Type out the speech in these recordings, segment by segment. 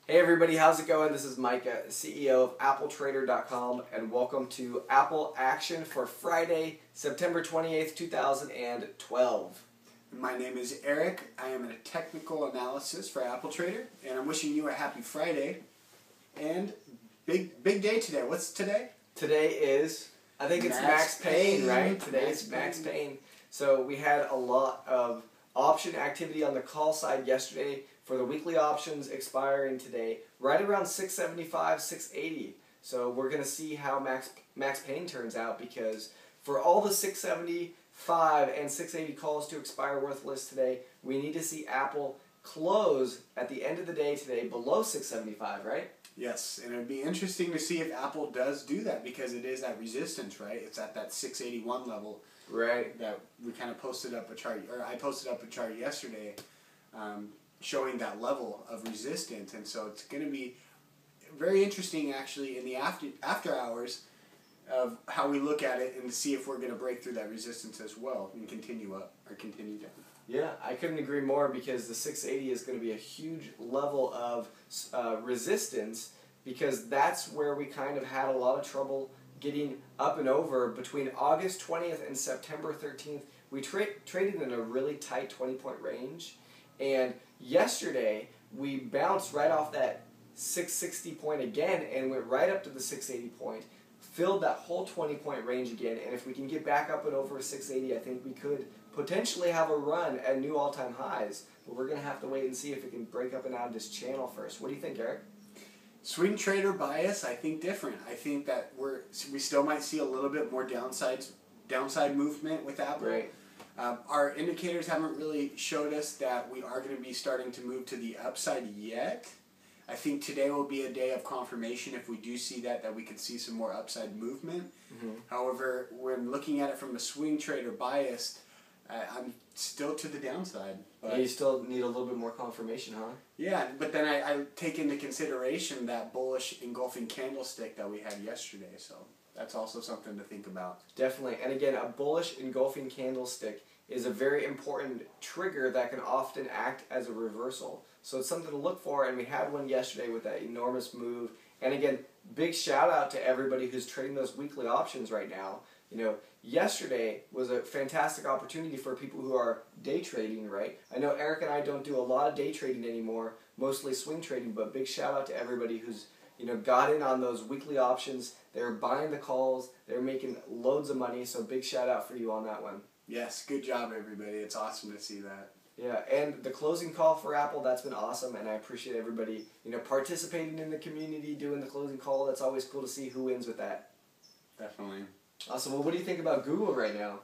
Hey everybody, how's it going? This is Micah, CEO of AAPLTrader.com, and welcome to Apple Action for Friday, September 28th, 2012. My name is Eric. I am a technical analysis for AAPLTrader, and I'm wishing you a happy Friday. And big day today. What's today? Today is, I think it's Max Pain, right? Today is Max Pain. So we had a lot of option activity on the call side yesterday for the weekly options expiring today, right around 675, 680. So we're going to see how Max Pain turns out, because for all the 675 and 680 calls to expire worthless today, we need to see Apple close at the end of the day today below 675, right? Yes, and it would be interesting to see if Apple does do that, because it is at resistance, right? It's at that 681 level. Right. That we kind of posted up a chart, or I posted up a chart yesterday showing that level of resistance. And so it's going to be very interesting actually in the after hours of how we look at it and to see if we're going to break through that resistance as well and continue up or continue down. Yeah, I couldn't agree more, because the 680 is going to be a huge level of resistance, because that's where we kind of had a lot of trouble getting up and over between August 20th and September 13th. We traded in a really tight 20-point range, and yesterday we bounced right off that 660 point again and went right up to the 680 point, filled that whole 20-point range again, and if we can get back up and over 680, I think we could potentially have a run at new all-time highs, but we're going to have to wait and see if it can break up and out of this channel first. What do you think, Eric? Swing trader bias, I think different. I think that we still might see a little bit more downside movement with Apple. Right. Our indicators haven't really showed us that we are going to be starting to move to the upside yet. I think today will be a day of confirmation if we do see that we could see some more upside movement. Mm-hmm. However, when looking at it from a swing trader bias, I'm still to the downside. But yeah, you still need a little bit more confirmation, huh? Yeah, but then I take into consideration that bullish engulfing candlestick that we had yesterday, so that's also something to think about. Definitely. And again, a bullish engulfing candlestick is a very important trigger that can often act as a reversal. So it's something to look for, and we had one yesterday with that enormous move. And again, big shout out to everybody who's trading those weekly options right now. You know, yesterday was a fantastic opportunity for people who are day trading, right? I know Eric and I don't do a lot of day trading anymore, mostly swing trading, but big shout out to everybody who's, you know, got in on those weekly options. They're buying the calls, they're making loads of money, so big shout out for you on that one. Yes, good job everybody. It's awesome to see that. Yeah, and the closing call for Apple, that's been awesome, and I appreciate everybody, you know, participating in the community, doing the closing call. That's always cool to see who wins with that. Definitely. Awesome. Well, what do you think about Google right now?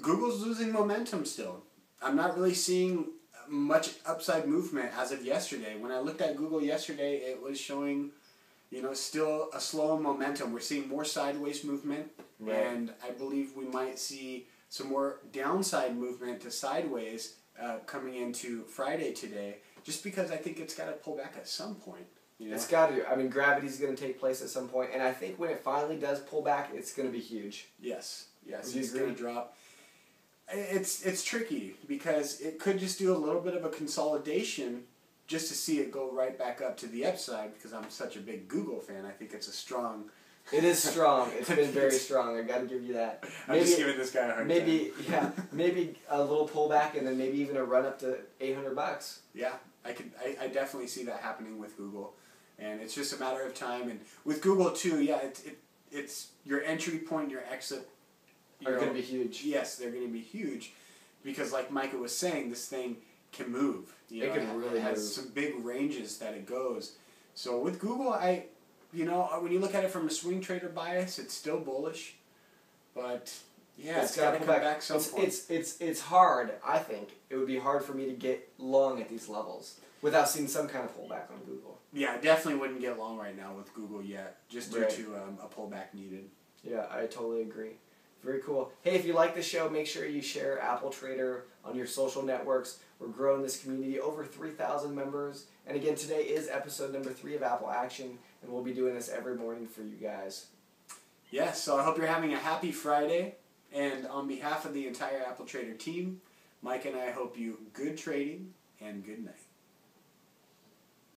Google's losing momentum still. I'm not really seeing much upside movement as of yesterday. When I looked at Google yesterday, it was showing, you know, still a slow momentum. We're seeing more sideways movement, right, and I believe we might see some more downside movement to sideways coming into Friday today, just because I think it's got to pull back at some point. You know? It's got to. I mean, gravity's going to take place at some point, and I think when it finally does pull back, it's going to be huge. Yes, it's going to drop. It's tricky, because it could just do a little bit of a consolidation just to see it go right back up to the upside, because I'm such a big Google fan. I think it's a strong... It is strong. It's been very strong. I got to give you that. I'm just giving this guy a hard time. Yeah, maybe a little pullback, and then maybe even a run up to $800. Yeah, I definitely see that happening with Google, and it's just a matter of time. And with Google too, yeah, it's your entry point, your exit are going to be huge. Yes, they're going to be huge, because like Micah was saying, this thing can move. It can really move. It has some big ranges that it goes. So with Google, you know, when you look at it from a swing trader bias, it's still bullish, but yeah, it's got to come back some point. It's hard. I think it would be hard for me to get long at these levels without seeing some kind of pullback on Google. Yeah, I definitely wouldn't get long right now with Google yet, just due to a pullback needed. Yeah, I totally agree. Very cool. Hey, if you like the show, make sure you share AAPLTrader on your social networks. We're growing this community, over 3,000 members. And again, today is episode number 3 of Apple Action, and we'll be doing this every morning for you guys. Yes, so I hope you're having a happy Friday. And on behalf of the entire AAPLTrader team, Mike and I hope you good trading and good night.